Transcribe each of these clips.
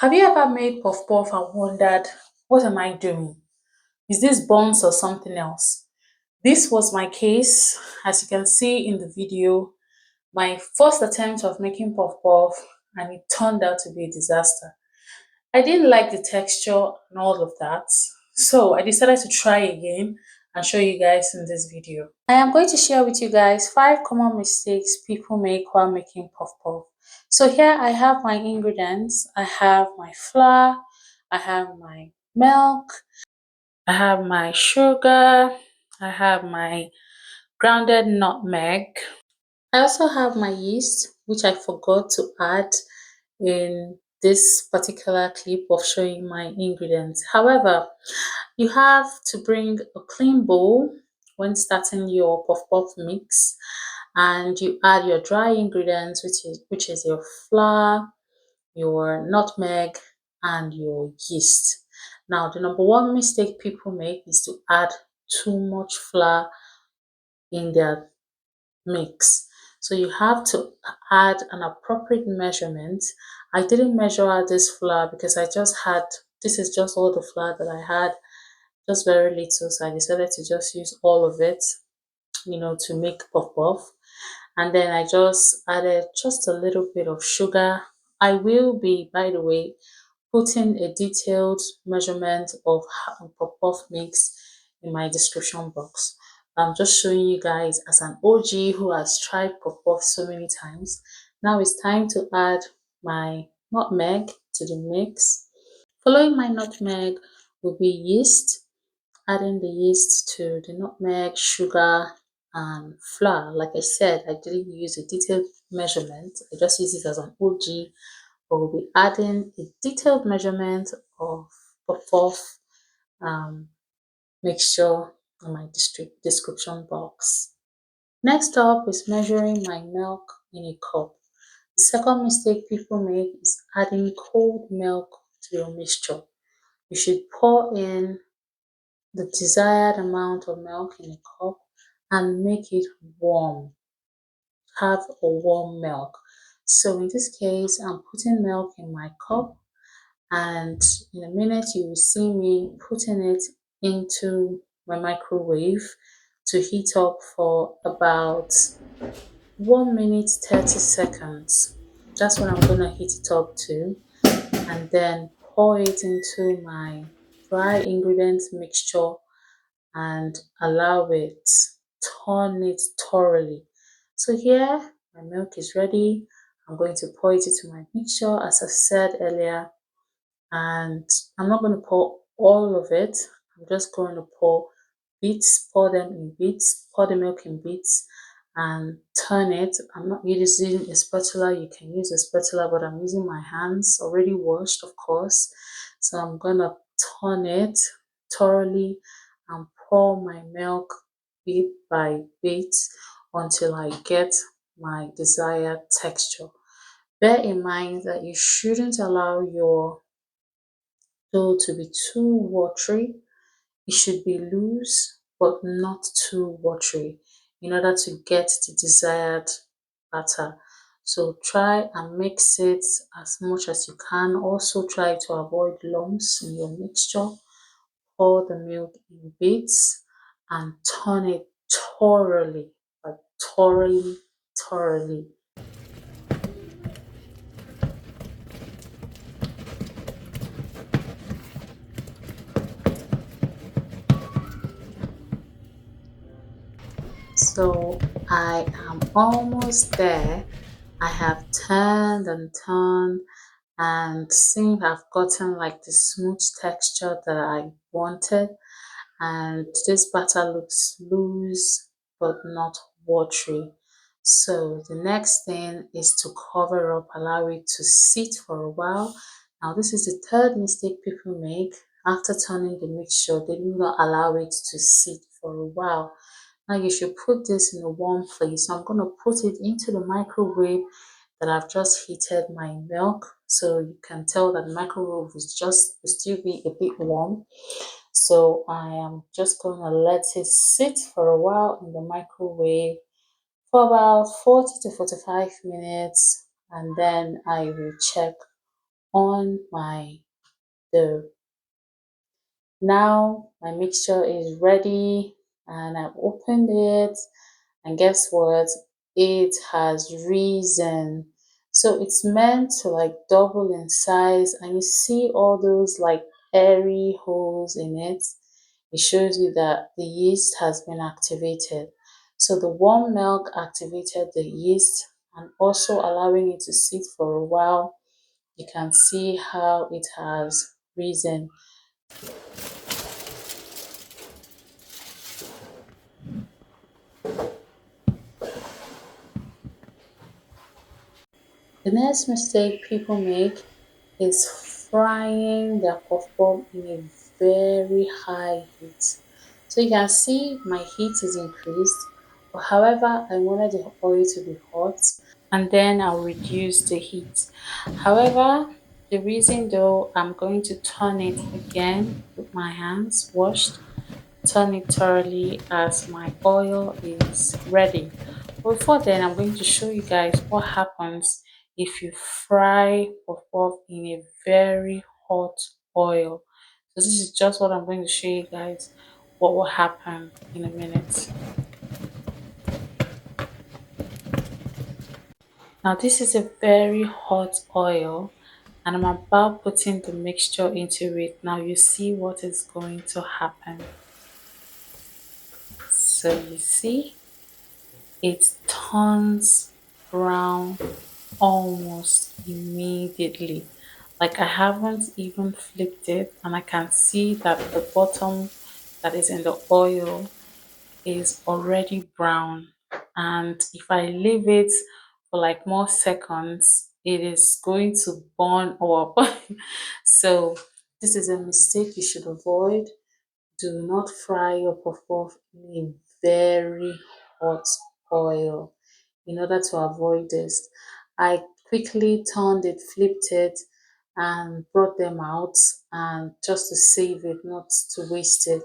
Have you ever made puff puff and wondered, what am I doing? Is this buns or something else? This was my case. As you can see in the video, my first attempt of making puff puff, and it turned out to be a disaster. I didn't like the texture and all of that, so I decided to try again and show you guys in this video. I am going to share with you guys 5 common mistakes people make while making puff puff. So here I have my ingredients. I have my flour, I have my milk, I have my sugar, I have my grounded nutmeg. I also have my yeast, which I forgot to add in this particular clip of showing my ingredients. However, you have to bring a clean bowl when starting your puff puff mix, and you add your dry ingredients, which is your flour, your nutmeg, and your yeast. Now, the number one mistake people make is to add too much flour in their mix. So you have to add an appropriate measurement. I didn't measure out this flour because this is just all the flour that I had, just very little. So I decided to just use all of it, to make puff puff. And then I just added just a little bit of sugar. I will be, by the way, putting a detailed measurement of puff puff mix in my description box. I'm just showing you guys as an OG who has tried puff puff so many times. Now it's time to add my nutmeg to the mix. Following my nutmeg will be yeast. Adding the yeast to the nutmeg, sugar, and flour. Like I said, I didn't use a detailed measurement. I just use it as an OG. But we'll be adding a detailed measurement of puff puff mixture in my description box. Next up is measuring my milk in a cup. The second mistake people make is adding cold milk to your mixture. You should pour in the desired amount of milk in a cup and make it warm. Have a warm milk. So in this case, I'm putting milk in my cup, and in a minute you will see me putting it into my microwave to heat up for about 1 minute 30 seconds. That's what I'm gonna heat it up to, and then pour it into my dry ingredients mixture and allow it, turn it thoroughly. So here my milk is ready. I'm going to pour it into my mixture as I said earlier, and I'm not going to pour all of it. I'm just going to pour them in bits, pour the milk in bits and turn it. I'm not using a spatula. You can use a spatula, but I'm using my hands, already washed of course. So I'm gonna turn it thoroughly and pour my milk bit by bit until I get my desired texture. Bear in mind that you shouldn't allow your dough to be too watery. It should be loose but not too watery in order to get the desired batter. So try and mix it as much as you can. Also try to avoid lumps in your mixture. Pour the milk in bits and turn it thoroughly, but thoroughly. So I am almost there. I have turned and turned, and seeing I've gotten like the smooth texture that I wanted, and this batter looks loose but not watery. So the next thing is to cover up, allow it to sit for a while. Now this is the third mistake people make. After turning the mixture, they do not allow it to sit for a while. Now you should put this in a warm place. So I'm going to put it into the microwave that I've just heated my milk. So you can tell that the microwave will still be a bit warm. So I am just going to let it sit for a while in the microwave for about 40 to 45 minutes, and then I will check on my dough. Now my mixture is ready and I've opened it, and guess what? It has risen. So it's meant to like double in size, and you see all those like airy holes in it. It shows you that the yeast has been activated. So the warm milk activated the yeast and also allowing it to sit for a while. You can see how it has risen. The next mistake people make is frying their puff puff in a very high heat. So you can see my heat is increased, but however, I wanted the oil to be hot, and then I'll reduce the heat. However, the reason though, I'm going to turn it again with my hands washed, turn it thoroughly as my oil is ready. But before then, I'm going to show you guys what happens if you fry puff puff in a very hot oil. So this is just what I'm going to show you guys what will happen in a minute. Now this is a very hot oil and I'm about putting the mixture into it. Now you see what is going to happen. So you see it turns brown almost immediately. Like I haven't even flipped it and I can see that the bottom that is in the oil is already brown. And if I leave it for like more seconds, it is going to burn up. So this is a mistake you should avoid. Do not fry your puff puff in a very hot oil in order to avoid this. I quickly turned it, flipped it, and brought them out, and just to save it, not to waste it.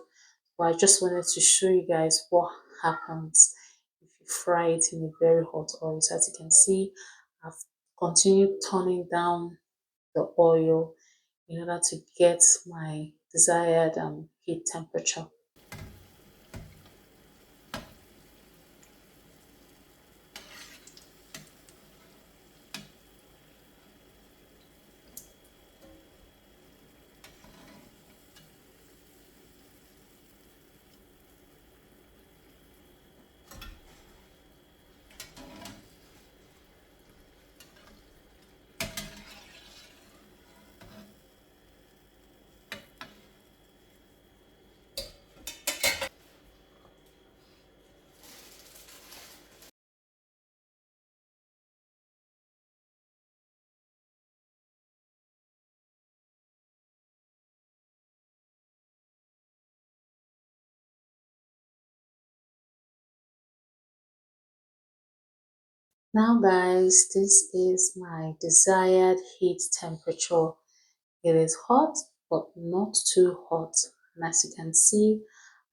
But I just wanted to show you guys what happens if you fry it in a very hot oil. So as you can see, I've continued turning down the oil in order to get my desired heat temperature. Now guys, this is my desired heat temperature. It is hot, but not too hot. And as you can see,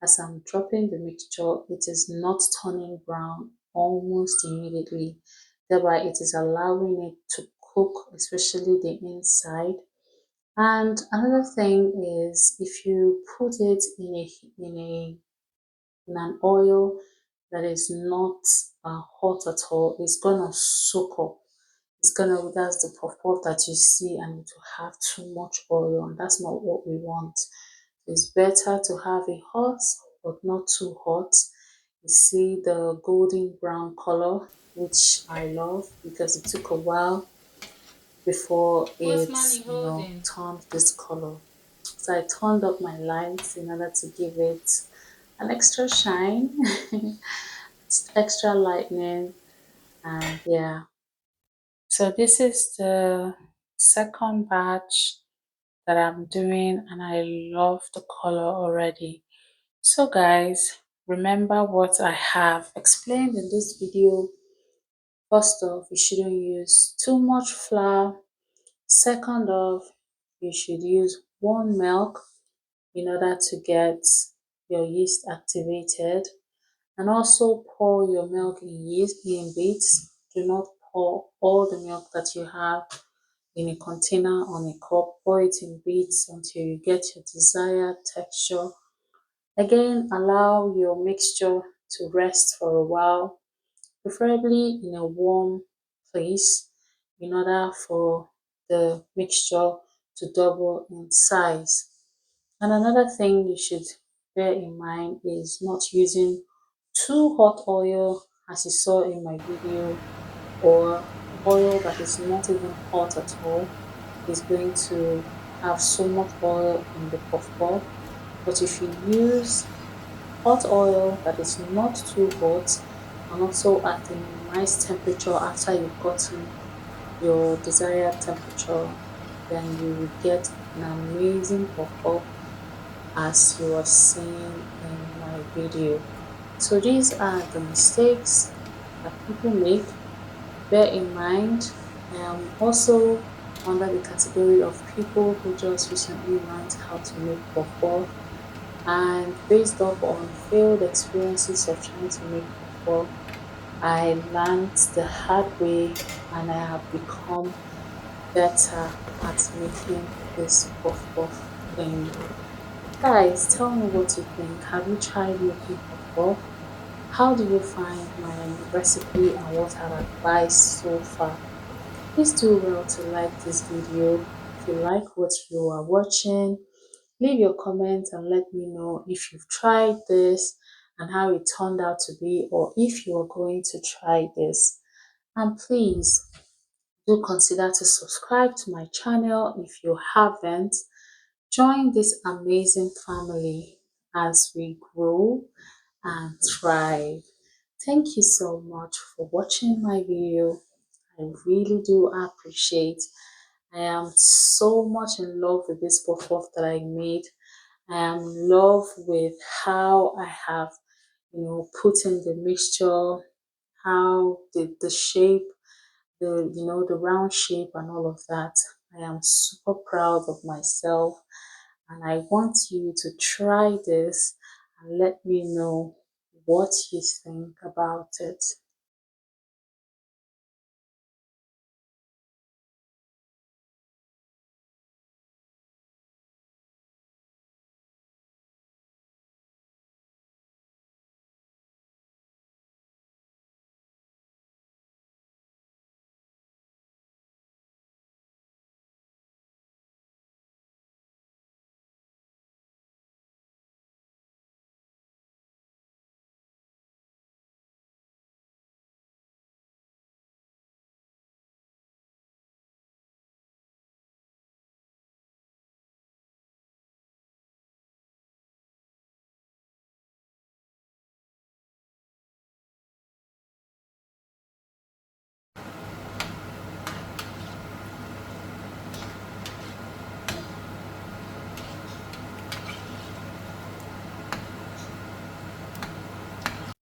as I'm dropping the mixture, it is not turning brown almost immediately. Thereby, it is allowing it to cook, especially the inside. And another thing is, if you put it in an oil that is not hot at all, it's gonna soak up. It's gonna, that's the puff puff that you see, and to have too much oil, and that's not what we want. It's better to have it hot but not too hot. You see the golden brown color, which I love because it took a while before it turned this color. So I turned up my lights in order to give it an extra shine, extra lightning, and yeah. So this is the second batch that I'm doing, and I love the color already. So guys, remember what I have explained in this video. First off, you shouldn't use too much flour. Second off, you should use warm milk in order to get your yeast activated. And also pour your milk in bits. Do not pour all the milk that you have in a container on a cup. Pour it in bits until you get your desired texture. Again, allow your mixture to rest for a while, preferably in a warm place, in order for the mixture to double in size. And another thing you should bear in mind is not using too hot oil, as you saw in my video, or oil that is not even hot at all is going to have so much oil in the puff puff. But if you use hot oil that is not too hot and also at a nice temperature after you've gotten your desired temperature, then you will get an amazing puff puff as you are seeing in my video. So these are the mistakes that people make. Bear in mind, I am also under the category of people who just recently learned how to make puff puff, and based off on failed experiences of trying to make puff puff, I learned the hard way and I have become better at making this puff puff thing. Guys, tell me what you think. Have you tried making puff puff? How do you find my recipe and what I've advised so far? Please do well to like this video. If you like what you are watching, leave your comments and let me know if you've tried this and how it turned out to be, or if you are going to try this. And please do consider to subscribe to my channel if you haven't. Join this amazing family as we grow and thrive. Thank you so much for watching my video. I really do appreciate. I am so much in love with this puff puff that I made. I am in love with how I have, put in the mixture, how the shape, the round shape and all of that. I am super proud of myself and I want you to try this and let me know what you think about it.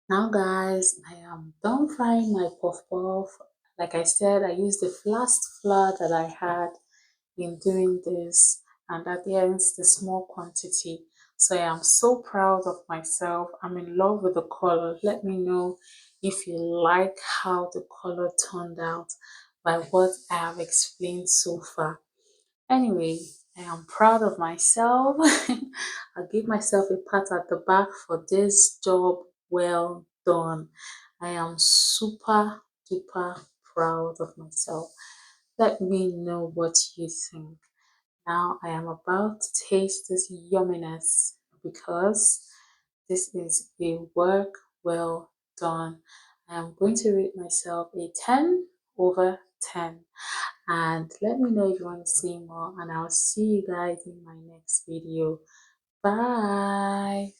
Now guys, I am done frying my puff puff. Like I said, I used the last flour that I had in doing this, and that ends the small quantity. So I am so proud of myself. I'm in love with the color. Let me know if you like how the color turned out by what I have explained so far. Anyway, I am proud of myself. I'll give myself a pat at the back for this job well done. I am super duper proud of myself. Let me know what you think. Now I am about to taste this yumminess because this is a work well done. I am going to rate myself a 10 over 10. And let me know if you want to see more, and I'll see you guys in my next video. Bye.